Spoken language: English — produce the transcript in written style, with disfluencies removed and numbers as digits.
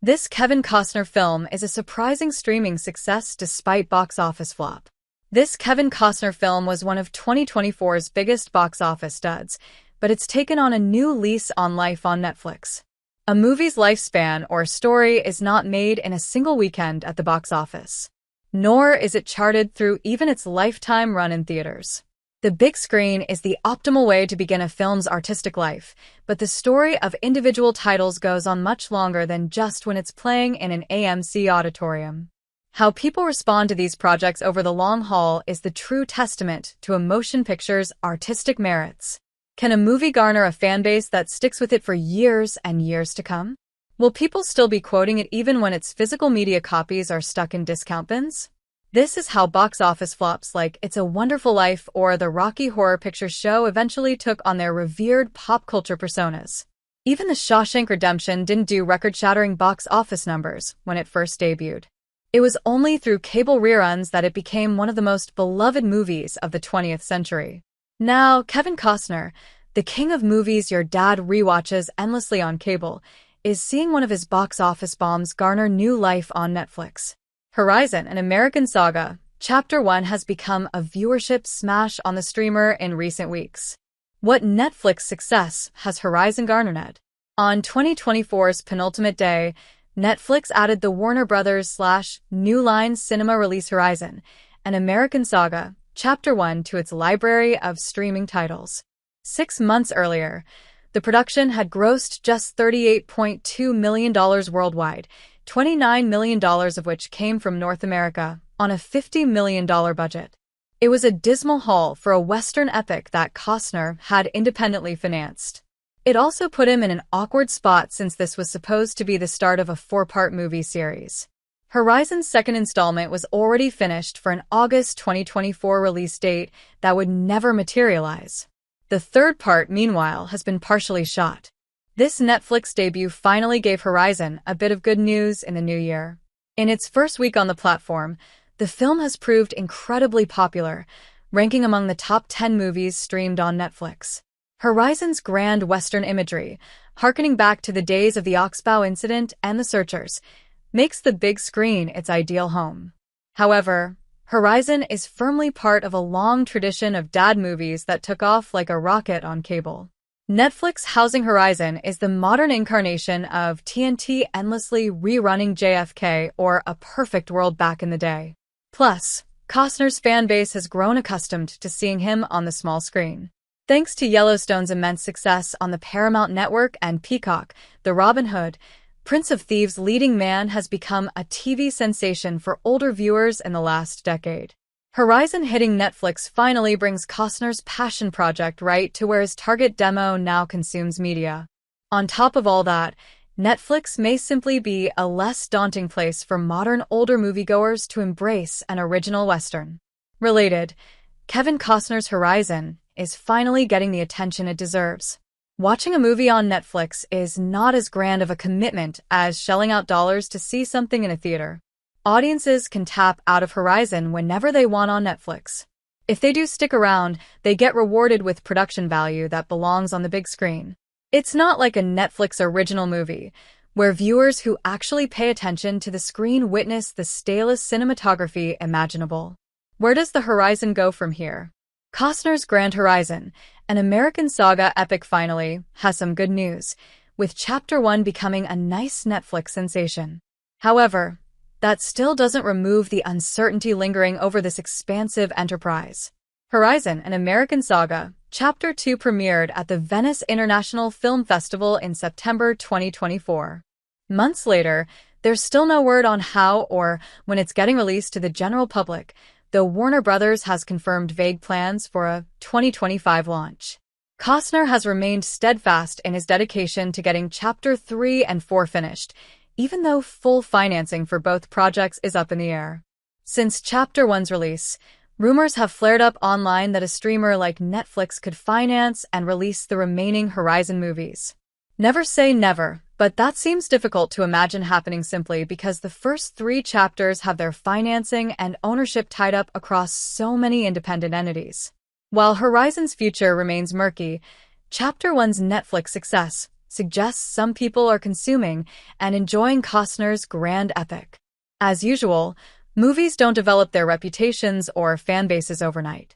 This Kevin Costner film is a surprising streaming success despite box office flop. This Kevin Costner film was one of 2024's biggest box office studs, but it's taken on a new lease on life on Netflix. A movie's lifespan or story is not made in a single weekend at the box office, nor is it charted through even its lifetime run in theaters. The big screen is the optimal way to begin a film's artistic life, but the story of individual titles goes on much longer than just when it's playing in an AMC auditorium. How people respond to these projects over the long haul is the true testament to a motion picture's artistic merits. Can a movie garner a fanbase that sticks with it for years and years to come? Will people still be quoting it even when its physical media copies are stuck in discount bins? This is how box office flops like It's a Wonderful Life or the Rocky Horror Picture Show eventually took on their revered pop culture personas. Even The Shawshank Redemption didn't do record-shattering box office numbers when it first debuted. It was only through cable reruns that it became one of the most beloved movies of the 20th century. Now, Kevin Costner, the king of movies your dad rewatches endlessly on cable, is seeing one of his box office bombs garner new life on Netflix. Horizon, an American Saga, Chapter 1 has become a viewership smash on the streamer in recent weeks. What Netflix success has Horizon garnered? On 2024's penultimate day, Netflix added the Warner Brothers/New Line Cinema release Horizon, an American Saga, Chapter 1 to its library of streaming titles. 6 months earlier, the production had grossed just $38.2 million worldwide, $29 million of which came from North America, on a $50 million budget. It was a dismal haul for a Western epic that Costner had independently financed. It also put him in an awkward spot since this was supposed to be the start of a 4-part movie series. Horizon's second installment was already finished for an August 2024 release date that would never materialize. The third part, meanwhile, has been partially shot. This Netflix debut finally gave Horizon a bit of good news in the new year. In its first week on the platform, the film has proved incredibly popular, ranking among the top 10 movies streamed on Netflix. Horizon's grand Western imagery, harkening back to the days of the Oxbow incident and The Searchers, makes the big screen its ideal home. However, Horizon is firmly part of a long tradition of dad movies that took off like a rocket on cable. Netflix housing Horizon is the modern incarnation of TNT endlessly rerunning JFK or A Perfect World back in the day. Plus, Costner's fan base has grown accustomed to seeing him on the small screen. Thanks to Yellowstone's immense success on the Paramount Network and Peacock, the Robin Hood, Prince of Thieves' leading man has become a TV sensation for older viewers in the last decade. Horizon hitting Netflix finally brings Costner's passion project right to where his target demo now consumes media. On top of all that, Netflix may simply be a less daunting place for modern older moviegoers to embrace an original Western. Related, Kevin Costner's Horizon is finally getting the attention it deserves. Watching a movie on Netflix is not as grand of a commitment as shelling out dollars to see something in a theater. Audiences can tap out of Horizon whenever they want on Netflix. If they do stick around, they get rewarded with production value that belongs on the big screen. It's not like a Netflix original movie, where viewers who actually pay attention to the screen witness the stalest cinematography imaginable. Where does the Horizon go from here? Costner's Grand Horizon, an American Saga epic finally, has some good news, with Chapter 1 becoming a nice Netflix sensation. However, that still doesn't remove the uncertainty lingering over this expansive enterprise. Horizon, an American Saga, Chapter 2 premiered at the Venice International Film Festival in September 2024. Months later, there's still no word on how or when it's getting released to the general public, though Warner Brothers has confirmed vague plans for a 2025 launch. Costner has remained steadfast in his dedication to getting Chapter 3 and 4 finished, even though full financing for both projects is up in the air. Since Chapter 1's release, rumors have flared up online that a streamer like Netflix could finance and release the remaining Horizon movies. Never say never, but that seems difficult to imagine happening simply because the first 3 chapters have their financing and ownership tied up across so many independent entities. While Horizon's future remains murky, Chapter 1's Netflix success suggests some people are consuming and enjoying Costner's grand epic. As usual, movies don't develop their reputations or fan bases overnight.